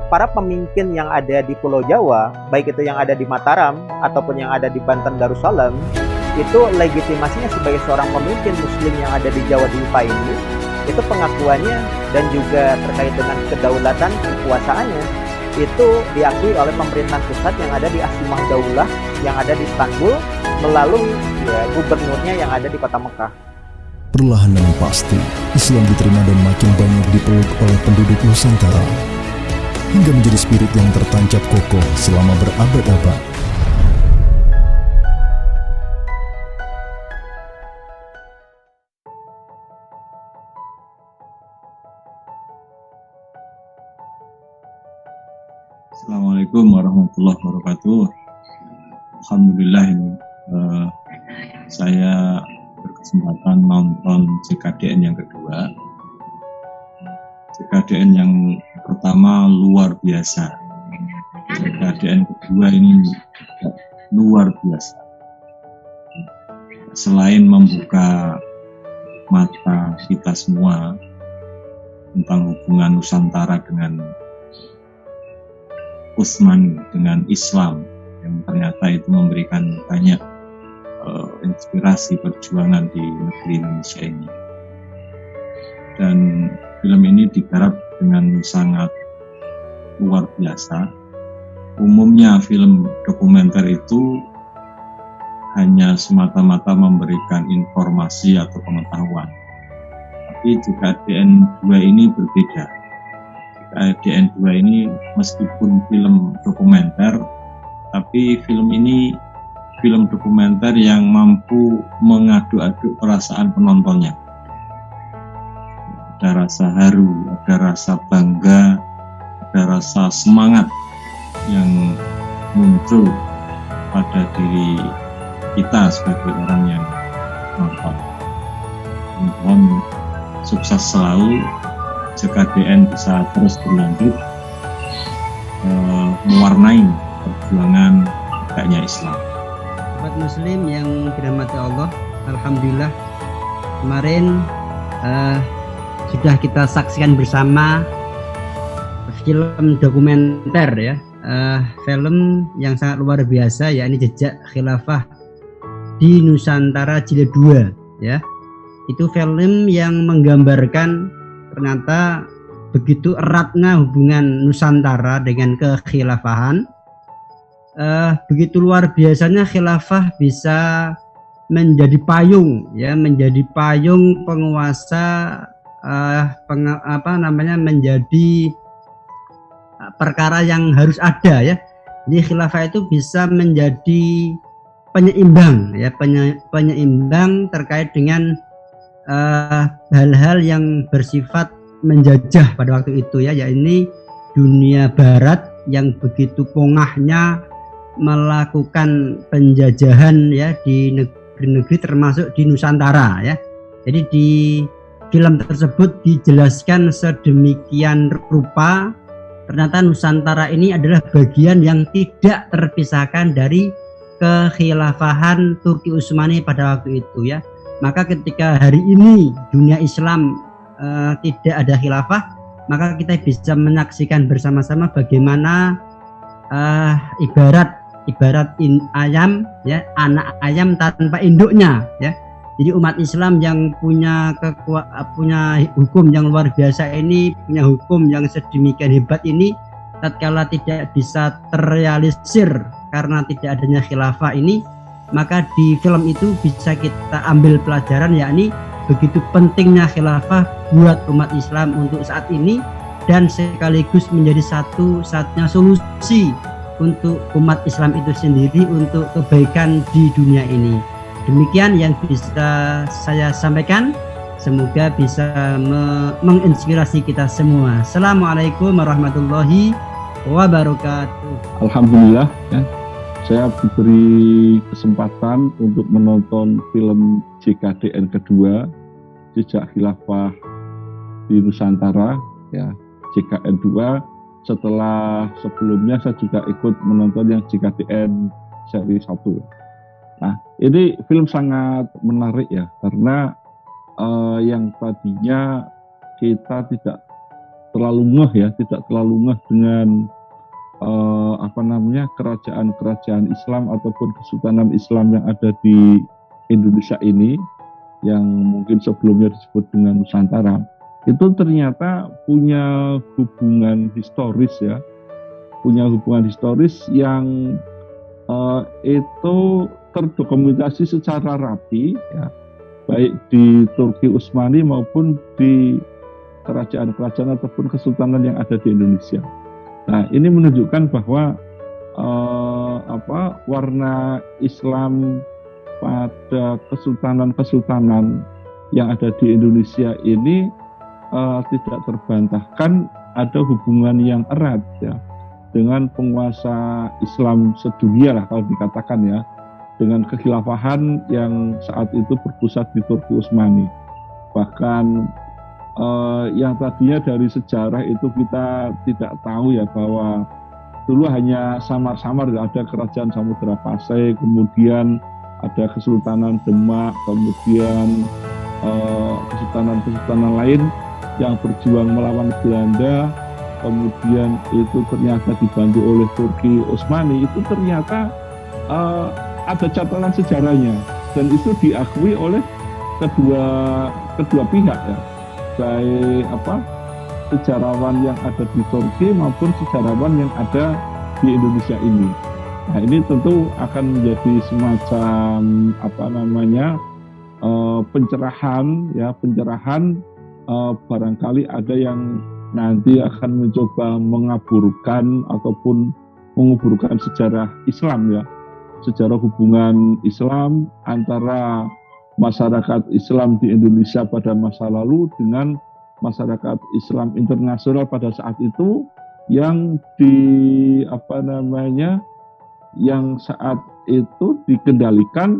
para pemimpin yang ada di Pulau Jawa, baik itu yang ada di Mataram ataupun yang ada di Banten Darussalam, itu legitimasinya sebagai seorang pemimpin muslim yang ada di Jawa Dipa ini, itu pengakuannya dan juga terkait dengan kedaulatan kekuasaannya itu diakui oleh pemerintahan pusat yang ada di Asimah Daulah yang ada di Istanbul melalui gubernurnya yang ada di kota Mekah. Perlahan dan pasti, Islam diterima dan makin banyak dipeluk oleh penduduk Nusantara, hingga menjadi spirit yang tertancap kokoh selama berabad-abad. Assalamualaikum warahmatullahi wabarakatuh. Alhamdulillah ini saya berkesempatan nonton JKDN yang kedua. JKDN yang pertama luar biasa. JKDN kedua ini luar biasa. Selain membuka mata kita semua tentang hubungan Nusantara dengan Utsmani, dengan Islam, yang ternyata itu memberikan banyak inspirasi perjuangan di negeri Indonesia ini. Dan film ini digarap dengan sangat luar biasa. Umumnya film dokumenter itu hanya semata-mata memberikan informasi atau pengetahuan. Tapi JKDN 2 ini berbeda. JKDN 2 ini meskipun film dokumenter, tapi film ini film dokumenter yang mampu mengaduk-aduk perasaan penontonnya. Ada rasa haru, ada rasa bangga, ada rasa semangat yang muncul pada diri kita sebagai orang yang nonton. Mohon sukses selalu, JKDN bisa terus berlanjut mewarnai perjuangan tegaknya Islam. Umat muslim yang dirahmati Allah, alhamdulillah kemarin sudah kita saksikan bersama film dokumenter ya, film yang sangat luar biasa, yakni Jejak Khilafah di Nusantara Jilid 2 ya. Itu film yang menggambarkan ternyata begitu eratnya hubungan Nusantara dengan kekhilafahan. Begitu luar biasanya khilafah bisa menjadi payung ya, menjadi payung penguasa, menjadi perkara yang harus ada ya. Jadi khilafah itu bisa menjadi penyeimbang ya, penyeimbang terkait dengan hal-hal yang bersifat menjajah pada waktu itu ya, yakni dunia barat yang begitu pongahnya melakukan penjajahan ya di negeri-negeri termasuk di Nusantara ya. Jadi di film tersebut dijelaskan sedemikian rupa ternyata Nusantara ini adalah bagian yang tidak terpisahkan dari kekhilafahan Turki Utsmani pada waktu itu ya. Maka ketika hari ini dunia Islam tidak ada khilafah, maka kita bisa menyaksikan bersama-sama bagaimana ibarat ayam ya, anak ayam tanpa induknya ya. Jadi umat Islam yang punya hukum yang luar biasa ini, punya hukum yang sedemikian hebat ini, tatkala tidak bisa terrealisir karena tidak adanya khilafah ini, maka di film itu bisa kita ambil pelajaran, yakni begitu pentingnya khilafah buat umat Islam untuk saat ini, dan sekaligus menjadi satu-satunya solusi untuk umat Islam itu sendiri untuk kebaikan di dunia ini. Demikian yang bisa saya sampaikan, semoga bisa menginspirasi kita semua. Assalamualaikum warahmatullahi wabarakatuh. Alhamdulillah ya, saya diberi kesempatan untuk menonton film JKDN kedua, Jejak Khilafah di Nusantara ya, JKN 2. Setelah sebelumnya saya juga ikut menonton yang JKDN seri 1. Nah, ini film sangat menarik ya, karena yang tadinya kita tidak terlalu ngeh ya, tidak terlalu ngeh dengan kerajaan-kerajaan Islam ataupun kesultanan Islam yang ada di Indonesia ini, yang mungkin sebelumnya disebut dengan Nusantara, itu ternyata punya hubungan historis ya, yang itu terdokumentasi secara rapi ya, baik di Turki Utsmani maupun di kerajaan-kerajaan ataupun kesultanan yang ada di Indonesia. Nah, ini menunjukkan bahwa warna Islam pada kesultanan-kesultanan yang ada di Indonesia ini tidak terbantahkan ada hubungan yang erat ya dengan penguasa Islam sedunia lah kalau dikatakan ya, dengan kekhilafahan yang saat itu berpusat di Turki Utsmani. Bahkan yang tadinya dari sejarah itu kita tidak tahu ya, bahwa dulu hanya samar-samar ada kerajaan Samudra Pasai, kemudian ada Kesultanan Demak, kemudian kesultanan-kesultanan lain yang berjuang melawan Belanda, kemudian itu ternyata dibantu oleh Turki Utsmani. Itu ternyata ada catatan sejarahnya, dan itu diakui oleh kedua pihak ya, baik sejarawan yang ada di Turki maupun sejarawan yang ada di Indonesia ini. Nah, ini tentu akan menjadi semacam pencerahan barangkali ada yang nanti akan mencoba mengaburkan ataupun menguburkan sejarah Islam ya, sejarah hubungan Islam antara masyarakat Islam di Indonesia pada masa lalu dengan masyarakat Islam internasional pada saat itu, yang yang saat itu dikendalikan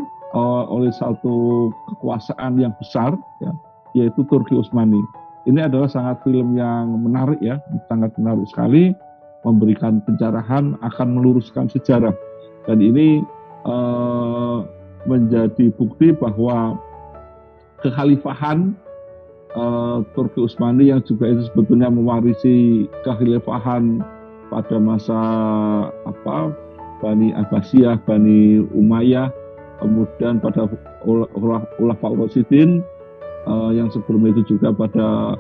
oleh satu kekuasaan yang besar ya, yaitu Turki Utsmani. Ini adalah sangat film yang menarik ya, sangat menarik sekali, memberikan pencerahan, akan meluruskan sejarah, dan ini menjadi bukti bahwa kekhalifahan Turki Utsmani yang juga itu sebetulnya mewarisi kekhalifahan pada masa Bani Abbasiyah, Bani Umayyah, kemudian pada Khulafaur Rasyidin, yang sebelum itu juga pada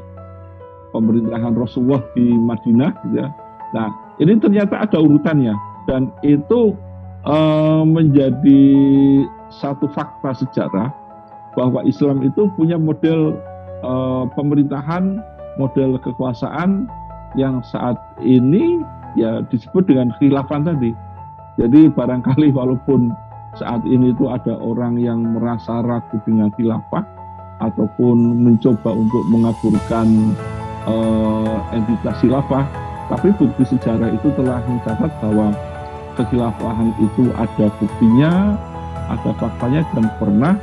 pemerintahan Rasulullah di Madinah gitu ya. Nah, ini ternyata ada urutannya, dan itu menjadi satu fakta sejarah bahwa Islam itu punya model pemerintahan, model kekuasaan yang saat ini ya disebut dengan khilafah tadi. Jadi barangkali walaupun saat ini itu ada orang yang merasa ragu dengan khilafah ataupun mencoba untuk mengaburkan entitas khilafah, tapi bukti sejarah itu telah mencatat bahwa kekhilafahan itu ada buktinya, ada faktanya, dan pernah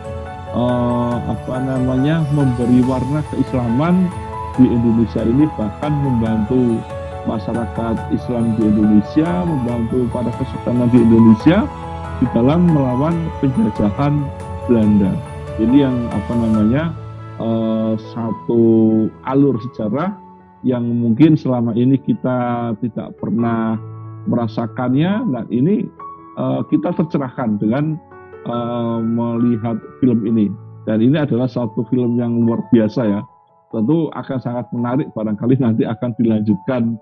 memberi warna keislaman di Indonesia ini, bahkan membantu masyarakat Islam di Indonesia, membantu para kesultanan di Indonesia di dalam melawan penjajahan Belanda. Ini yang satu alur sejarah yang mungkin selama ini kita tidak pernah merasakannya. Nah, ini kita tercerahkan dengan melihat film ini, dan ini adalah satu film yang luar biasa ya. Tentu akan sangat menarik, barangkali nanti akan dilanjutkan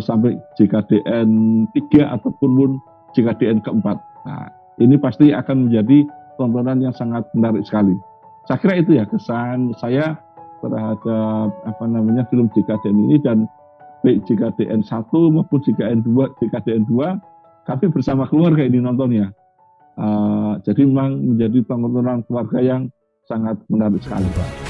sampai JKDN 3 ataupun JKDN keempat. Nah, ini pasti akan menjadi tontonan yang sangat menarik sekali. Saya kira itu ya kesan saya terhadap film JKDN ini, dan baik JKDN 1 maupun JKDN 2 kami bersama keluarga ini nontonnya. Jadi memang menjadi tontonan keluarga yang sangat menarik sekali, Pak.